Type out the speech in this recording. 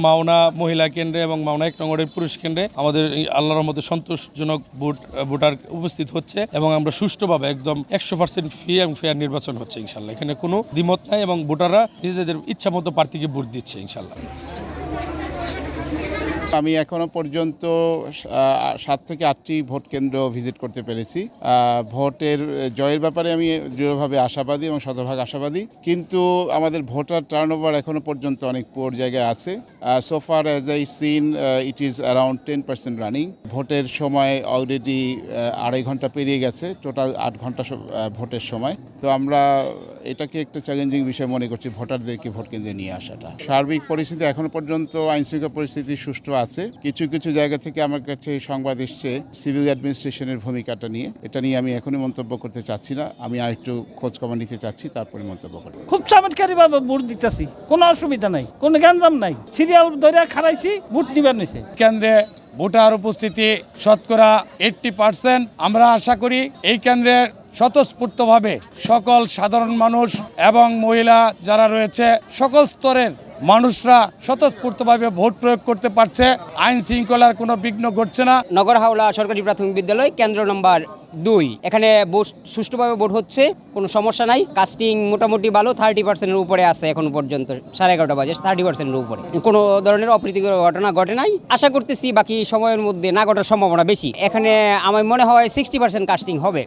মাওনা মহিলা কেন্দ্রে এবং মাওনা 1 নং ওয়ার্ডের পুরুষ কেন্দ্রে আমাদের আল্লাহর রহমতে সন্তোষজনক ভোটার উপস্থিত হচ্ছে এবং আমরা সুষ্ঠুভাবে একদম 100% ফ্রি এবং ফেয়ার নির্বাচন হচ্ছে ইনশাল্লাহ। এখানে কোনো দ্বিমত নাই এবং ভোটাররা নিজেদের ইচ্ছা মতো প্রার্থীকে ভোট দিচ্ছে ইনশাল্লাহ। আমি এখনো পর্যন্ত 7 থেকে 8টি ভোট কেন্দ্র ভিজিট করতে পেরেছি। ভোটের জয়ের ব্যাপারে আমি দৃঢ়ভাবে আশাবাদী এবং শতভাগ আশাবাদী, কিন্তু আমাদের ভোটার টার্নওভার এখনো পর্যন্ত অনেক পুয়ার জায়গায় আছে। So far as I seen it is around 10% running. ভোটের সময় অলরেডি 2.5 ঘন্টা পেরিয়ে গেছে, টোটাল 8 ঘন্টা ভোটের সময়। তো আমরা এটাকে একটা চ্যালেঞ্জিং বিষয় মনে করছি, ভোটারদেরকে ভোট কেন্দ্রে নিয়ে আসাটা। সার্বিক পরিস্থিতি এখনো পর্যন্ত আইনশৃঙ্খলা পরিস্থিতি সুষ্ঠু আছে। কিছু কিছু জায়গা থেকে আমার কাছে সংবাদ এসছে সিভিল অ্যাডমিনিস্ট্রেশনের ভূমিকাটা নিয়ে। এটা নিয়ে আমি এখনই মন্তব্য করতে চাচ্ছি না, আমি আরেকটু খোঁজ খবর নিতে চাচ্ছি, তারপরে মন্তব্য করব। খুব চমৎকারীভাবে ভোট দিতেছি, কোনো অসুবিধা নাই, কোনো গ্যাঞ্জাম নাই। সিরিয়াল ধরে খাড়াইছি, ভোট দিবার নিছে। কেন্দ্রে ভোটার উপস্থিতি শতকরা 80%। আমরা আশা করি এই কেন্দ্রের স্বতঃস্ফূর্তভাবে সকল সাধারণ মানুষ এবং মহিলা যারা রয়েছে সকল স্তরের মানুষরা স্বতঃস্ফূর্তভাবে ভোট প্রয়োগ করতে পারছে। আইন শৃঙ্খলার কোনো বিঘ্ন ঘটছে না। নগর হাওড়া সরকারি প্রাথমিক বিদ্যালয় কেন্দ্র নম্বর 2, এখানে সুষ্ঠুভাবে ভোট হচ্ছে, কোনো সমস্যা নাই। কাস্টিং মোটামুটি ভালো, 30%-এর উপরে আছে এখন পর্যন্ত। 11:30 বাজে 30%-এর উপরে কোনো ধরনের অপ্রীতিকর ঘটনা ঘটে নাই। আশা করতেছি বাকি সময়ের মধ্যে না ঘটার সম্ভাবনা বেশি। এখানে আমার মনে হয় 60% কাস্টিং হবে।